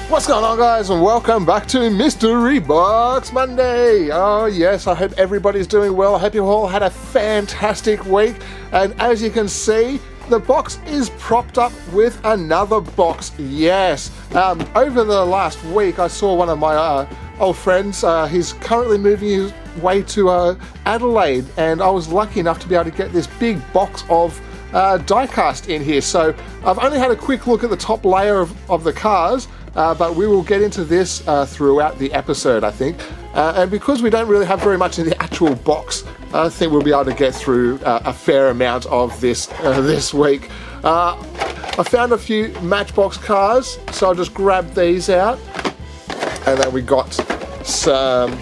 What's going on, guys, and welcome back to Mystery Box Monday. Oh yes, I hope everybody's doing well. I hope you all had a fantastic week, and as you can see, the box is propped up with another box. Yes, over the last week I saw one of my old friends. He's currently moving his way to Adelaide, and I was lucky enough to be able to get this big box of diecast in here. So I've only had a quick look at the top layer of the cars, but we will get into this throughout the episode, I think. And because we don't really have very much in the actual box, I think we'll be able to get through a fair amount of this this week. I found a few Matchbox cars, so I'll just grab these out. And then we got some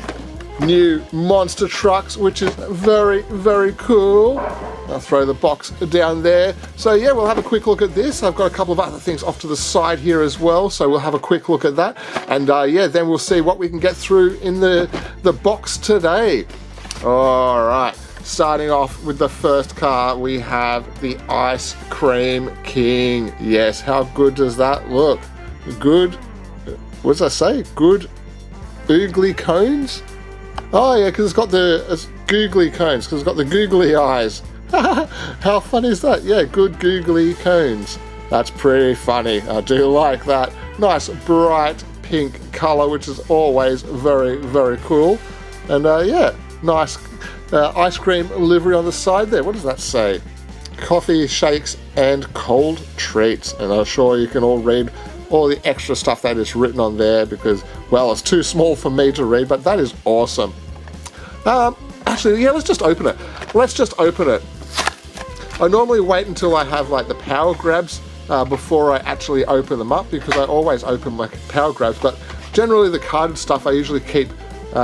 new monster trucks, which is very, very cool. I'll throw the box down there. So yeah, we'll have a quick look at this. I've got a couple of other things off to the side here as well, so we'll have a quick look at that. And yeah, then we'll see what we can get through in the box today. All right, starting off with the first car, we have the Ice Cream King. Yes, how good does that look? Good, what does that say? Good oogly cones? Oh yeah, because it's googly cones, because it's got the googly eyes. How fun is that? Yeah, good googly cones. That's pretty funny. I do like that. Nice bright pink color, which is always very, very cool. And yeah, nice ice cream livery on the side there. What does that say? Coffee, shakes, and cold treats. And I'm sure you can all read all the extra stuff that is written on there because, well, it's too small for me to read, but that is awesome. Actually, yeah, let's just open it. Let's just open it. I normally wait until I have like the power grabs before I actually open them up, because I always open my power grabs, but generally the carded stuff I usually keep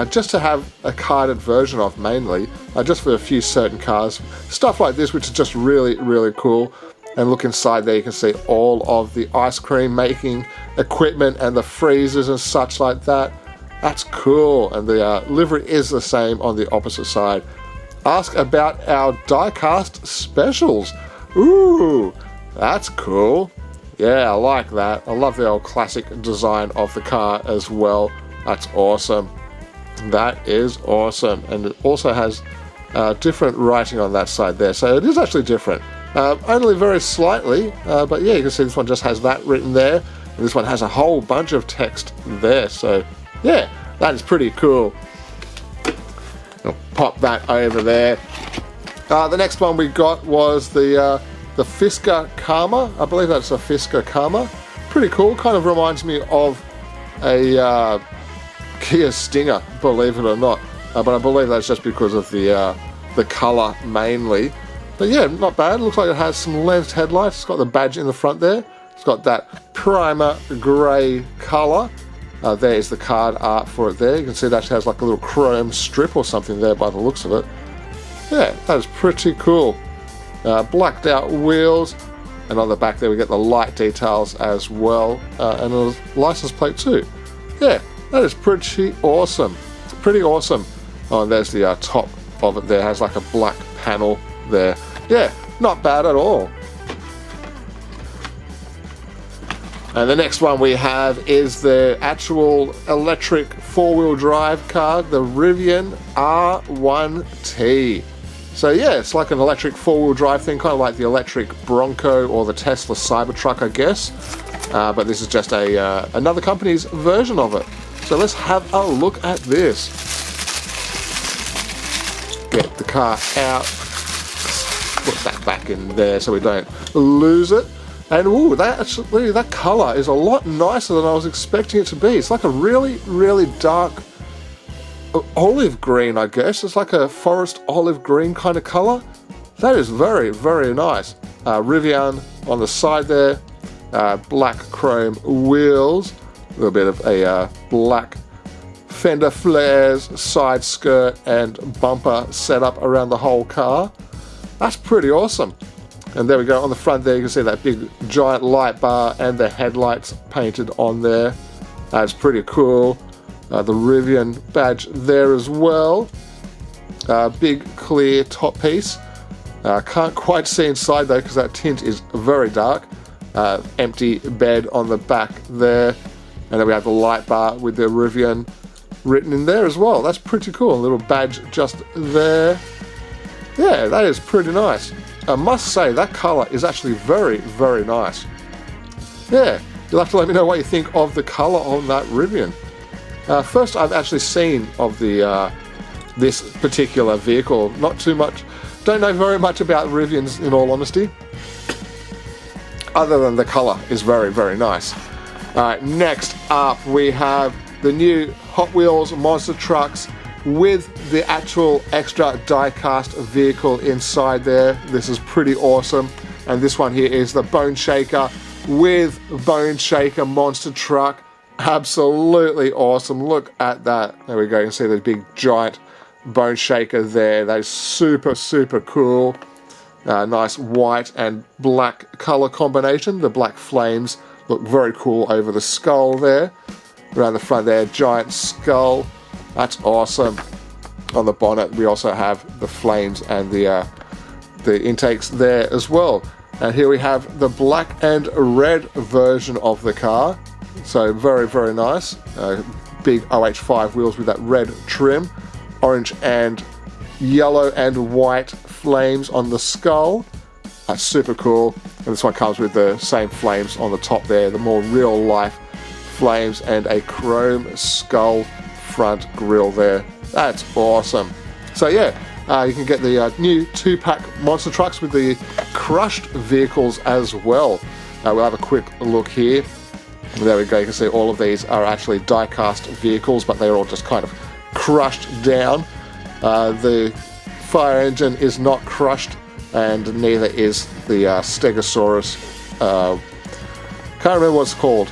just to have a carded version of, mainly, just for a few certain cars. Stuff like this, which is just really, really cool. And look inside there, you can see all of the ice cream making equipment and the freezers and such like that. That's cool. And the livery is the same on the opposite side. Ask about our diecast specials. Ooh, that's cool. Yeah, I like that. I love the old classic design of the car as well. That's awesome. That is awesome. And it also has different writing on that side there. So it is actually different. Only very slightly, but yeah, you can see this one just has that written there. And this one has a whole bunch of text there. So yeah, that is pretty cool. I'll pop that over there. The next one we got was the Fisker Karma. I believe that's a Fisker Karma. Pretty cool. Kind of reminds me of a Kia Stinger, believe it or not. But I believe that's just because of the color mainly. But yeah, not bad. Looks like it has some lensed headlights. It's got the badge in the front there. It's got that primer grey color. There is the card art for it there. You can see it actually has like a little chrome strip or something there by the looks of it. Yeah, that is pretty cool. Blacked out wheels, and on the back there we get the light details as well, and a license plate too. Yeah, that is pretty awesome. Pretty awesome. Oh, and there's the top of it there. It has like a black panel there. Yeah, not bad at all. And the next one we have is the actual electric four-wheel drive car, the Rivian R1T. So yeah, it's like an electric four-wheel drive thing, kind of like the electric Bronco or the Tesla Cybertruck, I guess. But this is just another company's version of it. So let's have a look at this. Get the car out. Put that back in there so we don't lose it. And ooh, that colour is a lot nicer than I was expecting it to be. It's like a really, really dark olive green, I guess. It's like a forest olive green kind of colour. That is very, very nice. Rivian on the side there. Black chrome wheels. A little bit of a black fender flares, side skirt and bumper setup around the whole car. That's pretty awesome. And there we go, on the front there you can see that big giant light bar and the headlights painted on there. That's pretty cool. The Rivian badge there as well. Big clear top piece. Can't quite see inside though because that tint is very dark. Empty bed on the back there. And then we have the light bar with the Rivian written in there as well. That's pretty cool. A little badge just there. Yeah, that is pretty nice. I must say that colour is actually very, very nice. Yeah, you'll have to let me know what you think of the colour on that Rivian. First I've actually seen of the this particular vehicle. Not too much. Don't know very much about Rivians in all honesty. Other than the colour is very, very nice. Alright, next up we have the new Hot Wheels monster trucks with the actual extra die-cast vehicle inside there. This is pretty awesome. And this one here is the Bone Shaker with Bone Shaker monster truck. Absolutely awesome. Look at that. There we go. You can see the big giant Bone Shaker there. That is super, super cool. Nice white and black color combination. The black flames look very cool over the skull there. Around the front there, giant skull. That's awesome. On the bonnet we also have the flames and the intakes there as well. And here we have the black and red version of the car. So very, very nice. Big OH5 wheels with that red trim. Orange and yellow and white flames on the skull. That's super cool. And this one comes with the same flames on the top there, the more real life flames, and a chrome skull front grille there. That's awesome. So yeah, you can get the new 2-pack monster trucks with the crushed vehicles as well. We'll have a quick look here. There we go. You can see all of these are actually die-cast vehicles, but they're all just kind of crushed down. The fire engine is not crushed, and neither is the Stegosaurus. Can't remember what it's called,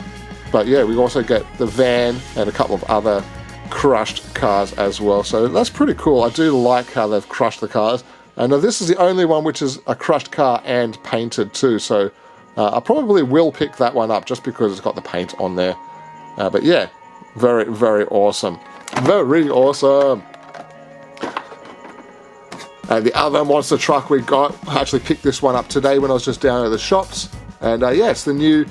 but yeah, we also get the van and a couple of other crushed cars as well. So that's pretty cool. I do like how they've crushed the cars. And this is the only one which is a crushed car and painted too. So I probably will pick that one up just because it's got the paint on there. But yeah, very, very awesome. Very awesome. And the other monster truck we got, I actually picked this one up today when I was just down at the shops. And yeah, it's the new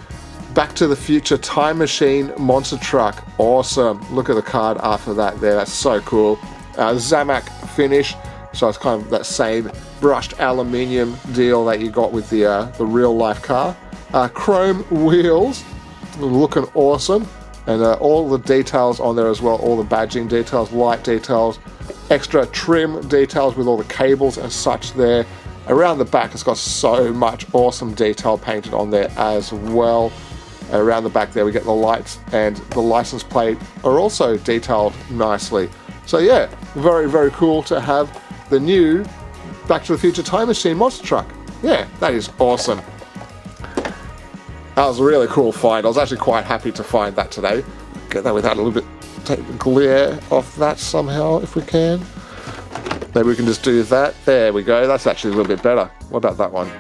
Back to the Future Time Machine monster truck. Awesome. Look at the card after that there. That's so cool. Zamac finish. So it's kind of that same brushed aluminium deal that you got with the real life car. Chrome wheels. Looking awesome. And all the details on there as well. All the badging details, light details, extra trim details with all the cables and such there. Around the back it's got so much awesome detail painted on there as well. Around the back there we get the lights, and the license plate are also detailed nicely. So yeah, very, very cool to have the new Back to the Future Time Machine monster truck. Yeah, that is awesome. That was a really cool find. I was actually quite happy to find that today. Get that without a little bit, take the glare off that somehow if we can. Maybe we can just do that. There we go. That's actually a little bit better. What about that one?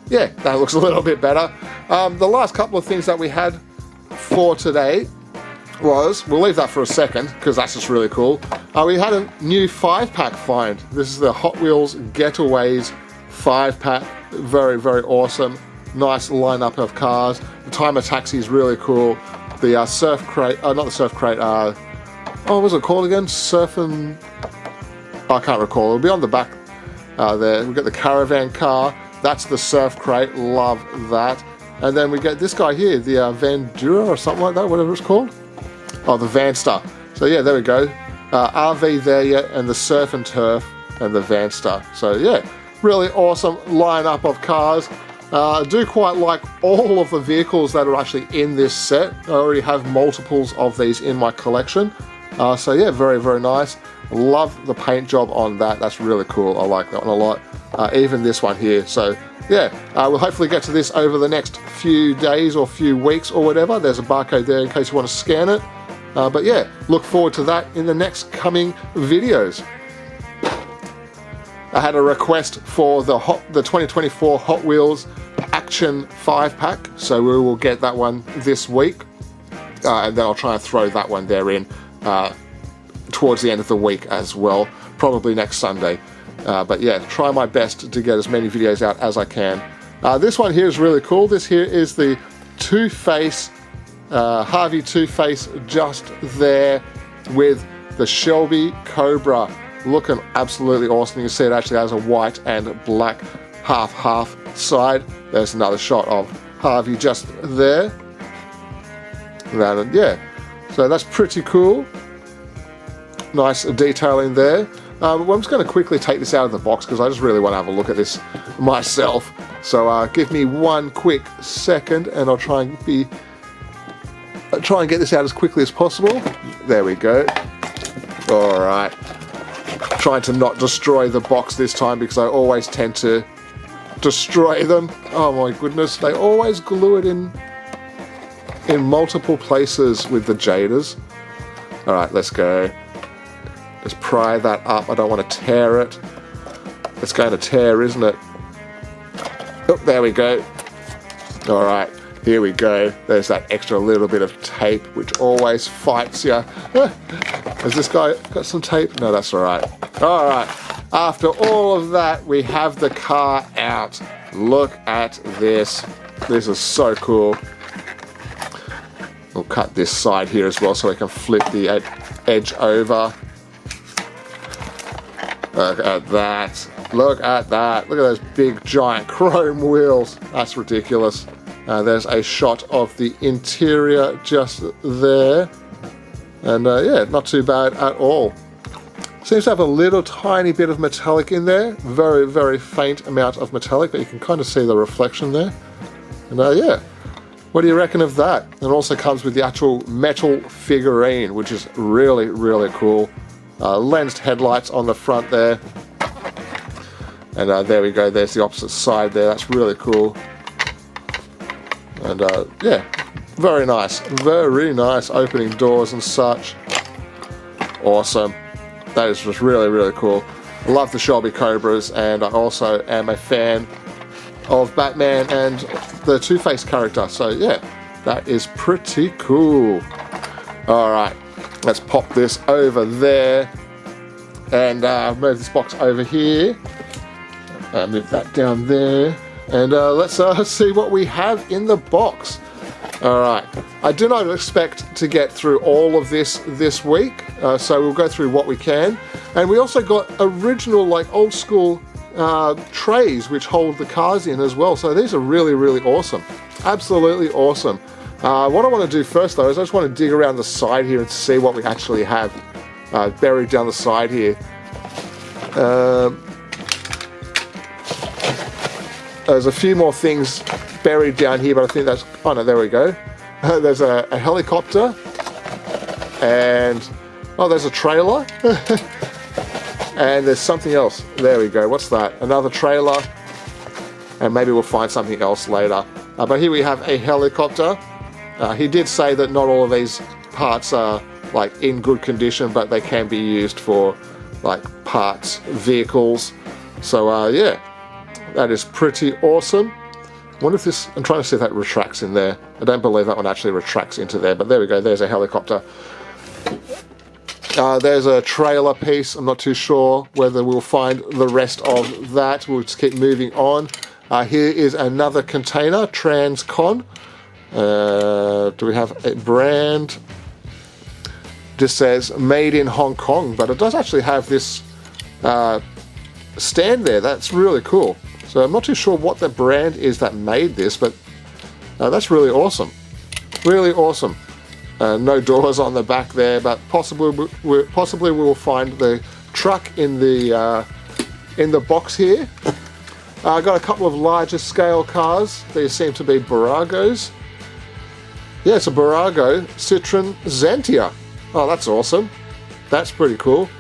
Yeah, that looks a little bit better. The last couple of things that we had for today was, we'll leave that for a second because that's just really cool. We had a new 5-pack find. This is the Hot Wheels Getaways 5-pack. Very, very awesome. Nice lineup of cars. The Timer Taxi is really cool. The Surf Crate, not the Surf Crate, oh, what was it called again? Surfing, I can't recall. It'll be on the back there. We've got the Caravan car. That's the Surf Crate. Love that. And then we get this guy here, the Vandura or something like that, whatever it's called. Oh, the Vanster. So yeah, there we go. RV there, yeah, and the Surf and Turf and the Vanster. So yeah, really awesome lineup of cars. I do quite like all of the vehicles that are actually in this set. I already have multiples of these in my collection. So yeah, very, very nice. Love the paint job on that. That's really cool. I like that one a lot. Even this one here. So yeah, we'll hopefully get to this over the next few days or few weeks or whatever. There's a barcode there in case you want to scan it. But yeah, look forward to that in the next coming videos. I had a request for the 2024 Hot Wheels Action 5-pack, so we will get that one this week, and then I'll try and throw that one there in towards the end of the week as well, probably next Sunday. But yeah, try my best to get as many videos out as I can. This one here is really cool. This here is the Two-Face Harvey Two-Face just there with the Shelby Cobra, looking absolutely awesome. You can see it actually has a white and black half side. There's another shot of Harvey just there. And yeah, so that's pretty cool. Nice detailing there. I'm just going to quickly take this out of the box because I just really want to have a look at this myself. So give me one quick second and I'll try and get this out as quickly as possible. There we go. All right. Trying to not destroy the box this time because I always tend to destroy them. Oh my goodness, they always glue it in multiple places with the jadas. All right, let's go. Let's pry that up. I don't want to tear it. It's going to tear, isn't it? Oh, there we go. All right, here we go. There's that extra little bit of tape, which always fights you. Has this guy got some tape? No, that's all right. All right, after all of that, we have the car out. Look at this. This is so cool. We'll cut this side here as well so we can flip the edge over. Look at that. Look at that. Look at those big giant chrome wheels. That's ridiculous. There's a shot of the interior just there. And yeah, not too bad at all. Seems to have a little tiny bit of metallic in there. Very, very faint amount of metallic, but you can kind of see the reflection there. And yeah, what do you reckon of that? It also comes with the actual metal figurine, which is really, really cool. Lensed headlights on the front there. And there we go, there's the opposite side there. That's really cool. And yeah, very nice opening doors and such. Awesome. That is just really, really cool. I love the Shelby Cobras, and I also am a fan of Batman and the Two-Face character. So yeah, that is pretty cool. All right, let's pop this over there and move this box over here. Move that down there, and let's see what we have in the box. All right, I do not expect to get through all of this week, so we'll go through what we can. And we also got original, like old school trays which hold the cars in as well. So these are really, really awesome. Absolutely awesome. What I want to do first though is I just want to dig around the side here and see what we actually have buried down the side here. There's a few more things buried down here, but I think that's, oh no, there we go. There's a helicopter, and oh, there's a trailer. And there's something else. There we go. What's that? Another trailer. And maybe we'll find something else later. But here we have a helicopter. He did say that not all of these parts are like in good condition, but they can be used for like parts, vehicles. So yeah, that is pretty awesome. I wonder if this, I'm trying to see if that retracts in there. I don't believe that one actually retracts into there, but there we go. There's a helicopter. There's a trailer piece. I'm not too sure whether we'll find the rest of that. We'll just keep moving on. Here is another container, Transcon. Do we have a brand? This says made in Hong Kong, but it does actually have this stand there. That's really cool. So I'm not too sure what the brand is that made this, but that's really awesome. Really awesome. No doors on the back there, but possibly we will find the truck in the box here. I got a couple of larger scale cars. These seem to be Buragos. Yeah, it's a Bburago Citroen Xantia. Oh, that's awesome. That's pretty cool.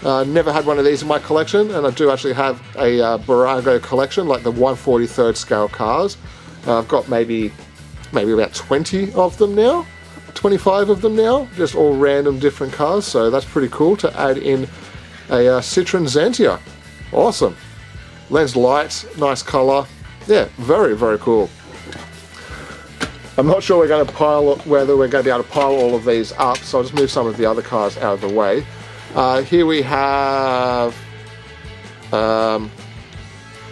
Never had one of these in my collection, and I do actually have a Bburago collection, like the 1/43rd scale cars. I've got maybe about 20 of them now. 25 of them now, just all random different cars, so that's pretty cool to add in a Citroen Xantia. Awesome. Lens lights, nice color. Yeah, very, very cool. I'm not sure whether we're going to be able to pile all of these up, so I'll just move some of the other cars out of the way. Here we have, I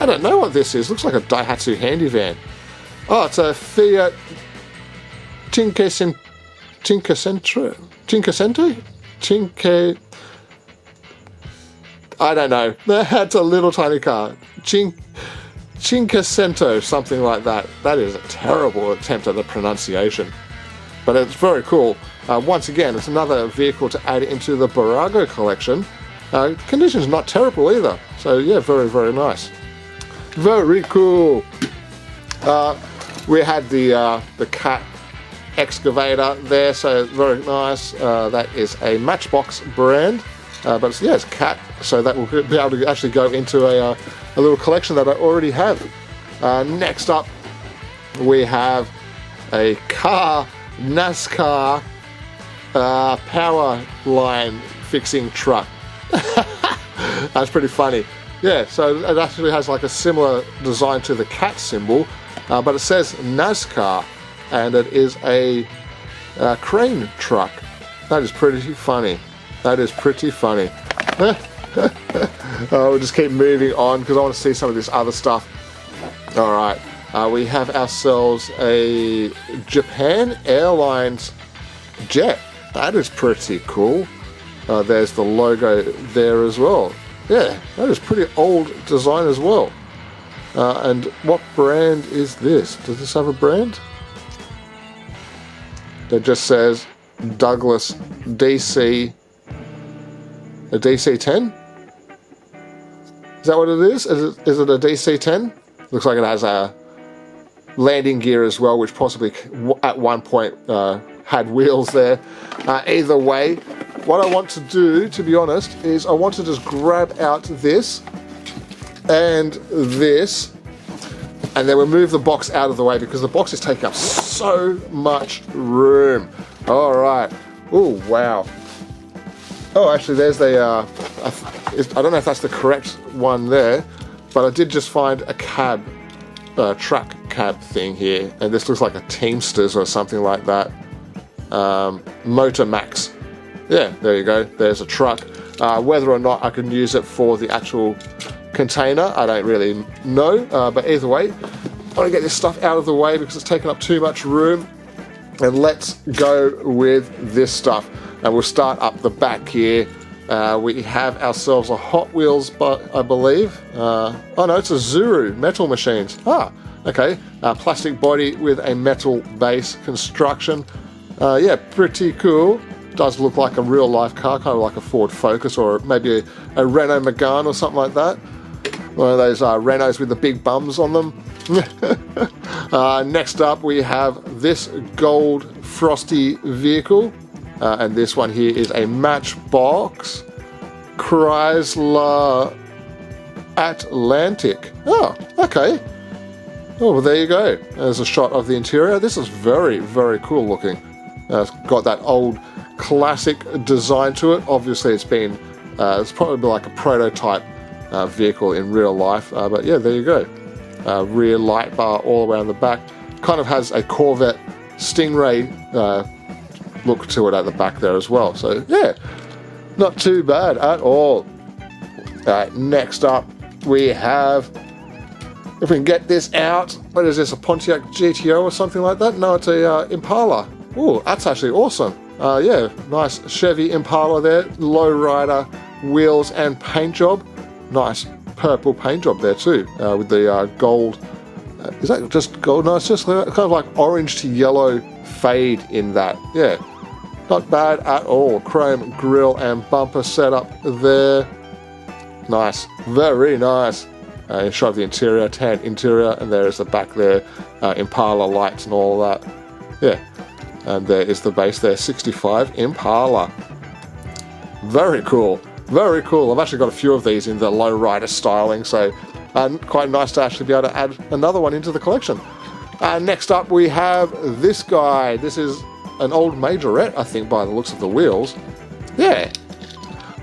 don't know what this is. Looks like a Daihatsu handy van. Oh, it's a Fiat Cinquecento? Cinque... I don't know. That's a little tiny car. Cinquecento, something like that. That is a terrible attempt at the pronunciation. But it's very cool. Once again, it's another vehicle to add into the bburago collection. Condition's not terrible either. So yeah, very, very nice. Very cool. We had the cat excavator there, so very nice. That is a Matchbox brand. But yeah, it's cat, so that will be able to actually go into a little collection that I already have. Next up, we have a car NASCAR power line fixing truck. That's pretty funny. Yeah, so it actually has like a similar design to the cat symbol, but it says NASCAR, and it is a crane truck. That is pretty funny. That is pretty funny. We'll just keep moving on because I want to see some of this other stuff. Alright, we have ourselves a Japan Airlines jet. That is pretty cool. There's the logo there as well. Yeah, that is pretty old design as well. And what brand is this? Does this have a brand? It just says Douglas DC. A DC-10? Is that what it is? Is it a DC-10? Looks like it has a landing gear as well, which possibly at one point had wheels there. Either way, what I want to do, to be honest, is I want to just grab out this and this, and then we'll move the box out of the way because the box is taking up so much room. All right. Oh, wow. Oh, actually, there's the, I don't know if that's the correct one there, but I did just find a cab, truck cab thing here, and this looks like a Teamsters or something like that. Motor Max. Yeah, there you go. There's a truck. Whether or not I can use it for the actual container, I don't really know, but either way, I want to get this stuff out of the way because it's taking up too much room, and let's go with this stuff. And we'll start up the back here. We have ourselves a Hot Wheels, but I believe. Oh no, it's a Zuru metal machines. Ah, okay. Plastic body with a metal base construction. Yeah, pretty cool. Does look like a real life car, kind of like a Ford Focus or maybe a Renault Megane or something like that. One of those Renaults with the big bums on them. Next up, we have this gold Frosty vehicle. And this one here is a Matchbox Chrysler Atlantic. Oh, okay. Oh, well, there you go. There's a shot of the interior. This is very, very cool looking. It's got that old classic design to it. Obviously, it's probably like a prototype vehicle in real life. But yeah, there you go. Rear light bar all around the back. Kind of has a Corvette Stingray look to it at the back there as well. So yeah, not too bad at all. Next up we have, if we can get this out, what is this, a Pontiac GTO or something like that? No, it's a Impala. Oh, that's actually awesome. Yeah, nice Chevy Impala there, lowrider wheels and paint job. Nice purple paint job there too, with the gold. Is that just gold? No, it's just kind of like orange to yellow fade in that. Yeah, not bad at all. Chrome grille and bumper setup there. Nice, very nice. Shot of the interior, tan interior, and there is the back there, Impala lights and all that. Yeah, and there is the base there, 65 Impala. Very cool, very cool. I've actually got a few of these in the lowrider styling, so quite nice to actually be able to add another one into the collection. Next up we have this guy. This is an old majorette, I think, by the looks of the wheels. Yeah.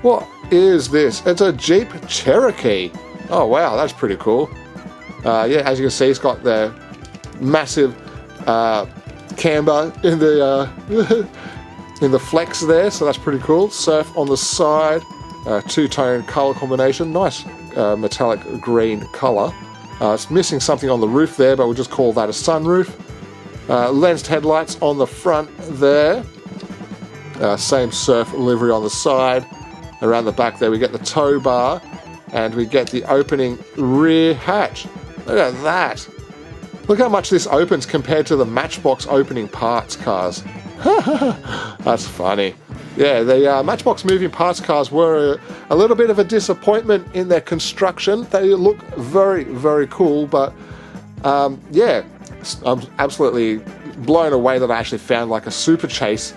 What is this? It's a Jeep Cherokee. Oh wow, that's pretty cool. Yeah, as you can see, it's got the massive camber in the in the flex there, so that's pretty cool. Surf on the side, two-tone color combination, nice metallic green color. It's missing something on the roof there, but we'll just call that a sunroof. Lensed headlights on the front there. Same surf livery on the side. Around the back there we get the tow bar, and we get the opening rear hatch. Look at that. Look how much this opens compared to the Matchbox opening parts cars. That's funny. Yeah, the Matchbox moving parts cars were a little bit of a disappointment in their construction. They look very, very cool, but yeah, I'm absolutely blown away that I actually found like a super chase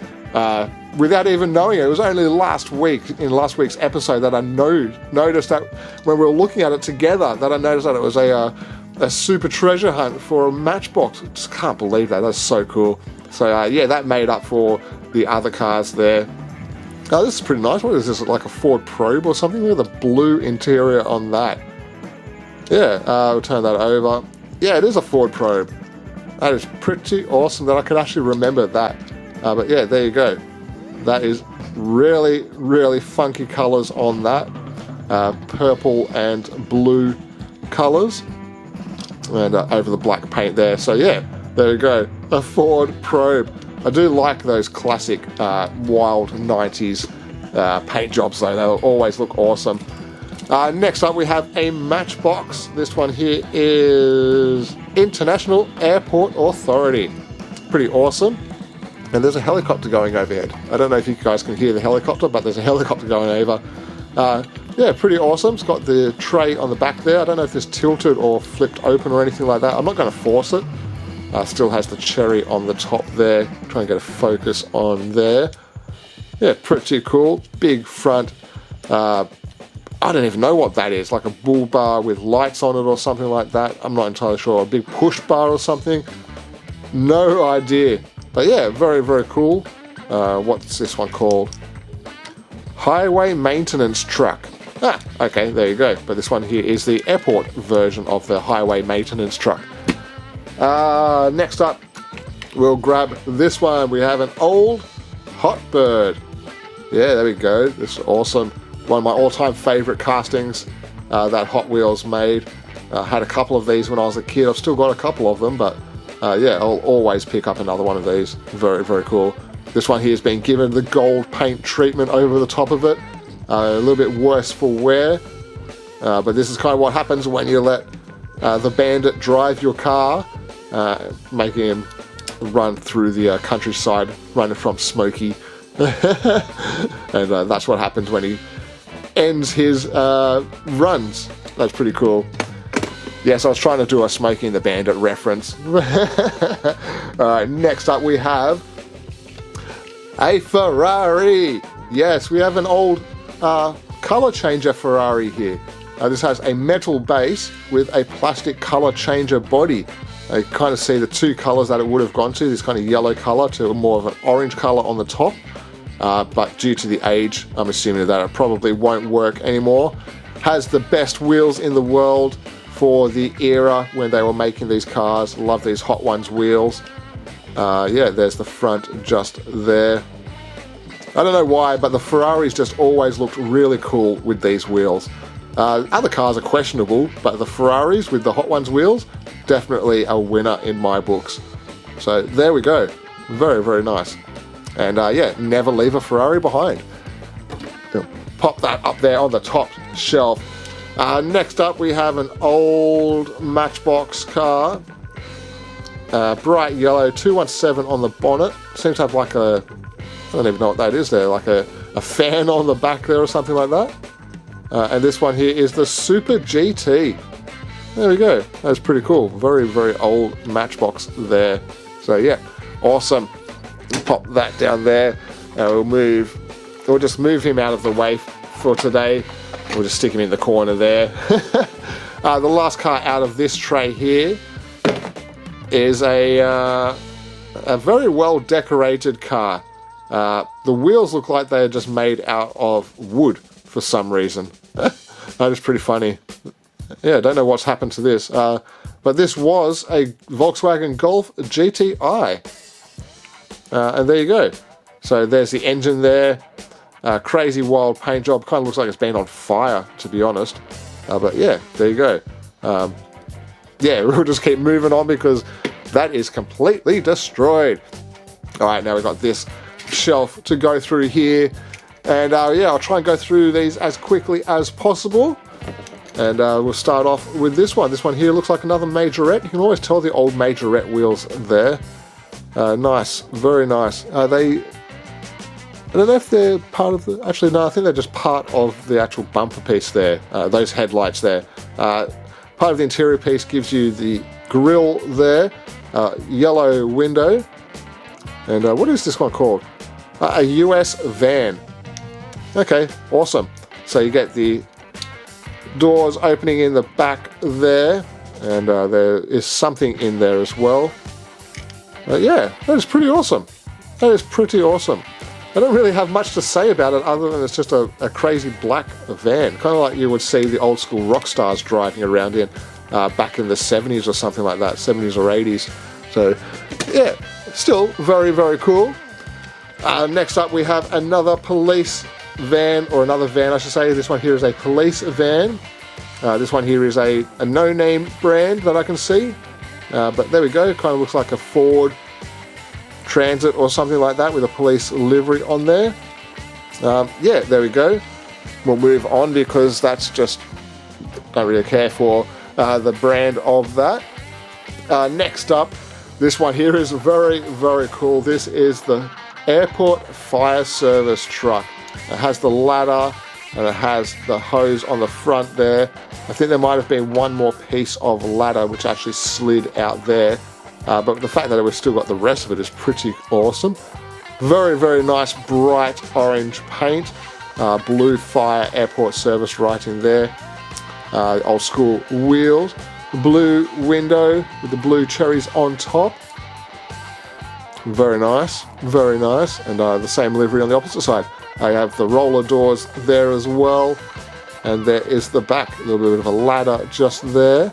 without even knowing it. It was only last week, in last week's episode, that I noticed that when we were looking at it together, that I noticed that it was a super treasure hunt for a Matchbox. I just can't believe that. That's so cool. So yeah, that made up for the other cars there. Oh, this is pretty nice. What is this, like a Ford Probe or something? Look at the blue interior on that. Yeah, we'll turn that over. Yeah, it is a Ford Probe. That is pretty awesome that I can actually remember that. But yeah, there you go. That is really, really funky colours on that. Purple and blue colours. And over the black paint there. So yeah, there you go. A Ford Probe. I do like those classic wild 90s paint jobs though. They'll always look awesome. Next up we have a Matchbox. This one here is International Airport Authority. Pretty awesome. And there's a helicopter going overhead. I don't know if you guys can hear the helicopter, but there's a helicopter going over. Yeah, pretty awesome. It's got the tray on the back there. I don't know if it's tilted or flipped open or anything like that. I'm not going to force it. Still has the cherry on the top there. Try and get a focus on there. Yeah, pretty cool. Big front. I don't even know what that is. Like a bull bar with lights on it or something like that. I'm not entirely sure. A big push bar or something. No idea. But yeah, very, very cool. What's this one called? Highway Maintenance Truck. Ah, okay, there you go. But this one here is the airport version of the Highway Maintenance Truck. Next up, we'll grab this one. We have an old Hot Bird. Yeah, there we go. This is awesome. One of my all-time favorite castings that Hot Wheels made. I had a couple of these when I was a kid. I've still got a couple of them, but yeah, I'll always pick up another one of these. Very, very cool. This one here has been given the gold paint treatment over the top of it. A little bit worse for wear, but this is kind of what happens when you let the Bandit drive your car, making him run through the countryside, running from Smokey. And that's what happens when he ends his runs. That's pretty cool. Yes, I was trying to do a Smokey and the Bandit reference. Alright, next up we have a Ferrari. Yes, we have an old color changer Ferrari here. This has a metal base with a plastic color changer body. You kind of see the two colors that it would have gone to, this kind of yellow color to more of an orange color on the top. But due to the age, I'm assuming that it probably won't work anymore. Has the best wheels in the world for the era when they were making these cars. Love these Hot Ones wheels. Yeah, there's the front just there. I don't know why, but the Ferraris just always looked really cool with these wheels. Other cars are questionable, but the Ferraris with the Hot Ones wheels, definitely a winner in my books. So there we go. Very, very nice. And yeah, never leave a Ferrari behind. Pop that up there on the top shelf. Next up we have an old Matchbox car. Bright yellow, 217 on the bonnet. Seems to have like a, I don't even know what that is there, like a fan on the back there or something like that. And this one here is the Super GT. There we go. That's pretty cool. Very, very old Matchbox there. So yeah, awesome. Pop that down there. We'll just move him out of the way for today. We'll just stick him in the corner there. The last car out of this tray here is a very well decorated car. The wheels look like they're just made out of wood for some reason. That is pretty funny. Yeah, I don't know what's happened to this. But this was a Volkswagen Golf GTI. And there you go. So there's the engine there. Crazy wild paint job. Kind of looks like it's been on fire, to be honest. But yeah, there you go. Yeah, we'll just keep moving on because that is completely destroyed. Alright, now we've got this shelf to go through here. And yeah, I'll try and go through these as quickly as possible. And we'll start off with this one. This one here looks like another majorette. You can always tell the old majorette wheels there. Nice, very nice. I don't know if they're part of the... Actually, no, I think they're just part of the actual bumper piece there. Those headlights there. Part of the interior piece gives you the grille there. Yellow window. And what is this one called? A US van. Okay, awesome. So you get the doors opening in the back there. And there is something in there as well. Yeah, that is pretty awesome. That is pretty awesome. I don't really have much to say about it other than it's just a crazy black van. Kind of like you would see the old school rock stars driving around in back in the 70s or something like that, 70s or 80s. So, yeah, still very, very cool. Next up we have another police van, or another van I should say. This one here is a police van. This one here is a no-name brand that I can see. But there we go, kind of looks like a Ford Transit or something like that with a police livery on there. Yeah, there we go. We'll move on because that's just, don't really care for the brand of that. Next up, this one here is very, very cool. This is the Airport Fire Service truck. It has the ladder and it has the hose on the front there. I think there might have been one more piece of ladder which actually slid out there. But the fact that we've still got the rest of it is pretty awesome. Very, very nice bright orange paint. Blue Fire Airport Service writing there. Old school wheels. Blue window with the blue cherries on top. Very nice, very nice. And the same livery on the opposite side. I have the roller doors there as well. And there is the back. A little bit of a ladder just there.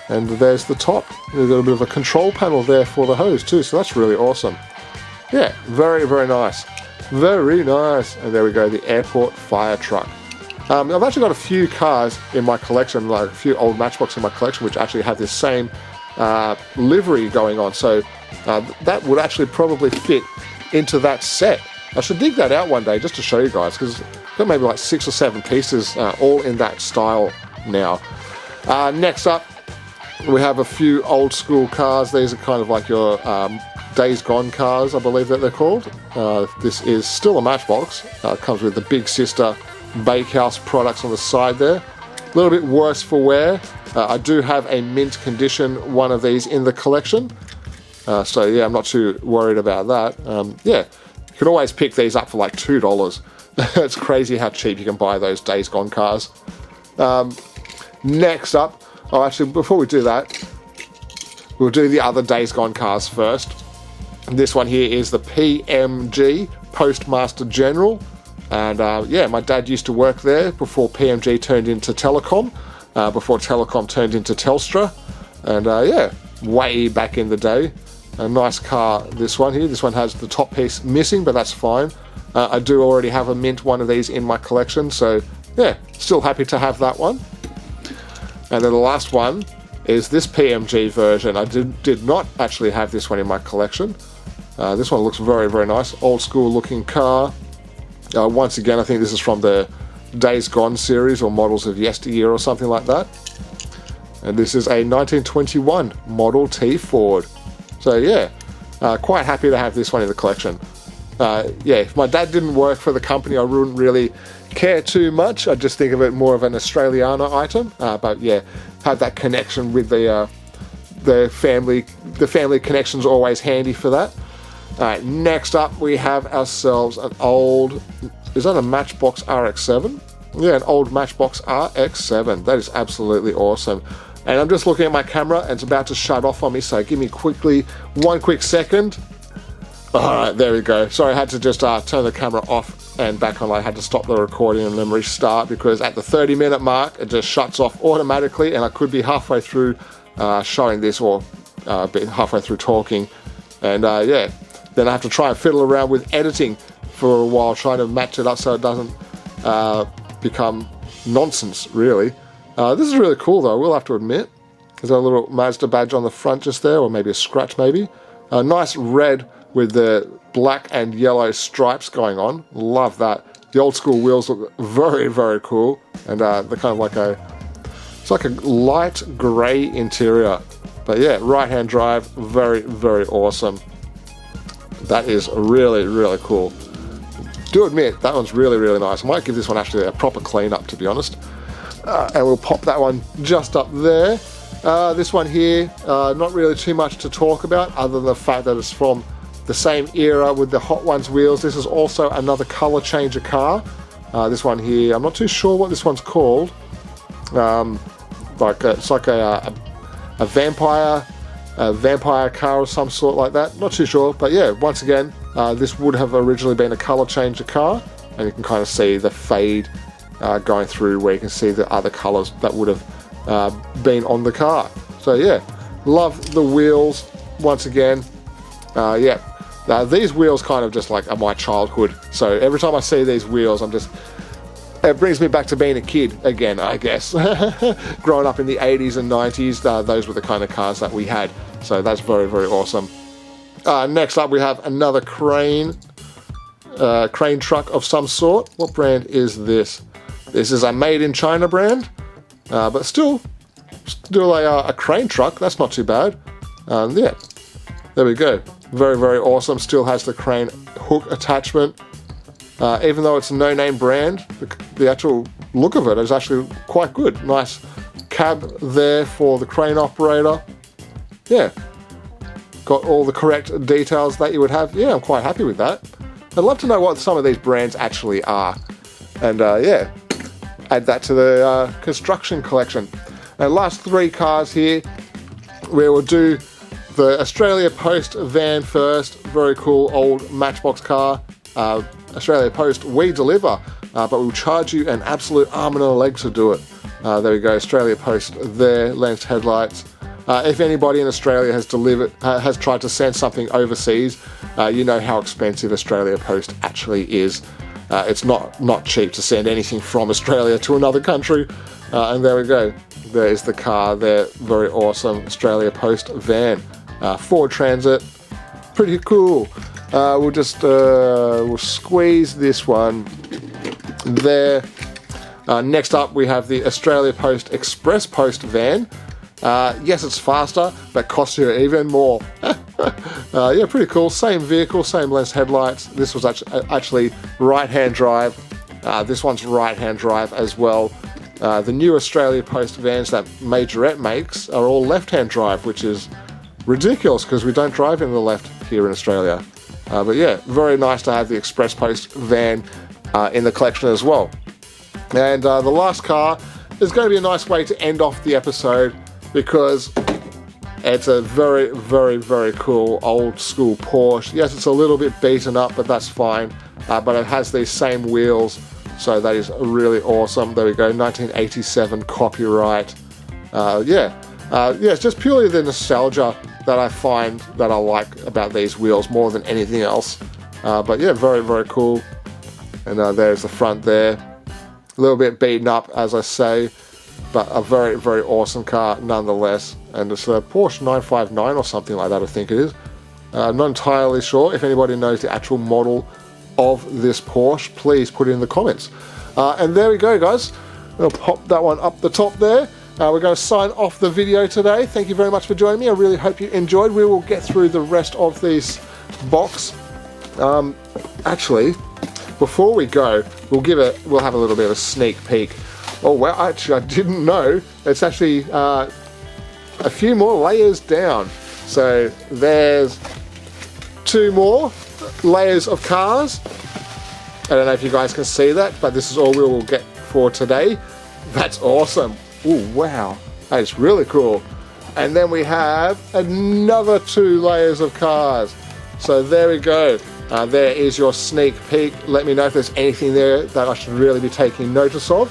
And there's the top. We've got a bit of a control panel there for the hose too, so that's really awesome. Yeah, very, very nice. Very nice. And there we go, the airport fire truck. I've actually got a few cars in my collection, like a few old Matchbox in my collection, which actually have this same livery going on. So that would actually probably fit into that set. I should dig that out one day just to show you guys, because I've got maybe like 6 or 7 pieces all in that style now. Next up, we have a few old school cars. These are kind of like your Days Gone cars, I believe that they're called. This is still a Matchbox. It comes with the Big Sister Bakehouse products on the side there. A little bit worse for wear. I do have a mint condition one of these in the collection. So yeah, I'm not too worried about that. Yeah, you can always pick these up for like $2. It's crazy how cheap you can buy those Days Gone cars. Next up, oh, actually, before we do that, we'll do the other Days Gone cars first. This one here is the PMG Postmaster General. And yeah, my dad used to work there before PMG turned into Telecom, before Telecom turned into Telstra. And yeah, way back in the day. A nice car, this one here. This one has the top piece missing, but that's fine. I do already have a mint one of these in my collection, so yeah, still happy to have that one. And then the last one is this PMG version. I did not actually have this one in my collection. This one looks very, very nice. Old school looking car. Once again, I think this is from the Days Gone series or Models of Yesteryear or something like that. And this is a 1921 Model T Ford. So yeah, quite happy to have this one in the collection. Yeah, if my dad didn't work for the company, I wouldn't really care too much. I just think of it more of an Australiana item. But yeah, have that connection with the family. The family connection's always handy for that. Alright, next up we have ourselves an old, is that a Matchbox RX7? Yeah, an old Matchbox RX7. That is absolutely awesome. And I'm just looking at my camera and it's about to shut off on me, so give me one quick second. Alright, there we go. Sorry, I had to just turn the camera off and back on. I had to stop the recording and then restart because at the 30-minute mark it just shuts off automatically, and I could be halfway through showing this or halfway through talking. And yeah, then I have to try and fiddle around with editing for a while, trying to match it up so it doesn't become nonsense, really. This is really cool, though, I will have to admit. There's a little Mazda badge on the front just there, or maybe a scratch, maybe. A nice red with the black and yellow stripes going on. Love that. The old school wheels look very, very cool. And they're kind of like it's like a light grey interior. But yeah, right-hand drive, very, very awesome. That is really, really cool. Do admit, that one's really, really nice. I might give this one actually a proper clean-up, to be honest. And we'll pop that one just up there. This one here, not really too much to talk about other than the fact that it's from the same era with the Hot Ones wheels. This is also another color changer car. This one here, I'm not too sure what this one's called. It's like a vampire car or some sort like that. Not too sure, but yeah, once again, this would have originally been a color changer car, and you can kind of see the fade going through where you can see the other colors that would have been on the car. So yeah, love the wheels once again. Yeah, these wheels kind of just like are my childhood. So every time I see these wheels, it brings me back to being a kid again, I guess. Growing up in the 80s and 90s, those were the kind of cars that we had. So that's very, very awesome. Next up, we have another crane truck of some sort. What brand is this? This is a made in China brand, but still a crane truck. That's not too bad. Yeah, there we go. Very, very awesome. Still has the crane hook attachment. Even though it's a no-name brand, the actual look of it is actually quite good. Nice cab there for the crane operator. Yeah, got all the correct details that you would have. Yeah, I'm quite happy with that. I'd love to know what some of these brands actually are. And yeah, add that to the construction collection. And last three cars here, we will do the Australia Post van first. Very cool old Matchbox car. Australia Post, we deliver, but we'll charge you an absolute arm and a leg to do it. There we go, Australia Post there, lensed headlights. If anybody in Australia has tried to send something overseas, you know how expensive Australia Post actually is. It's not cheap to send anything from Australia to another country. And there we go, there is the car there, very awesome Australia Post van. Ford Transit, pretty cool. We'll squeeze this one there. Next up, we have the Australia Post Express Post van. Yes, it's faster, but costs you even more. Yeah, pretty cool. Same vehicle, same lens headlights. This was actually right-hand drive. This one's right-hand drive as well. The new Australia Post vans that Majorette makes are all left-hand drive, which is ridiculous because we don't drive in the left here in Australia. But yeah, very nice to have the Express Post van in the collection as well. And the last car is going to be a nice way to end off the episode because it's a very, very, very cool old school Porsche. Yes, it's a little bit beaten up, but that's fine. But it has these same wheels, so that is really awesome. There we go, 1987 copyright. Yeah, it's just purely the nostalgia that I find that I like about these wheels more than anything else. But yeah, very, very cool. And there's the front there. A little bit beaten up, as I say, but a very, very awesome car nonetheless. And it's a Porsche 959 or something like that, I think it is. Not entirely sure. If anybody knows the actual model of this Porsche, please put it in the comments. And there we go, guys. I'll pop that one up the top there. We're going to sign off the video today. Thank you very much for joining me. I really hope you enjoyed. We will get through the rest of this box. Actually, before we go, we'll have a little bit of a sneak peek. Oh well, actually, I didn't know. It's actually a few more layers down. So there's 2 more layers of cars. I don't know if you guys can see that, but this is all we will get for today. That's awesome. Oh wow, that is really cool. And then we have another 2 layers of cars. So there we go. There is your sneak peek. Let me know if there's anything there that I should really be taking notice of.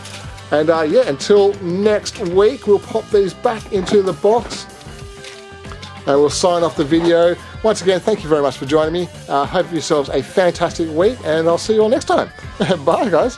And yeah, until next week, we'll pop these back into the box. And we'll sign off the video. Once again, thank you very much for joining me. Hope yourselves a fantastic week, and I'll see you all next time. Bye, guys.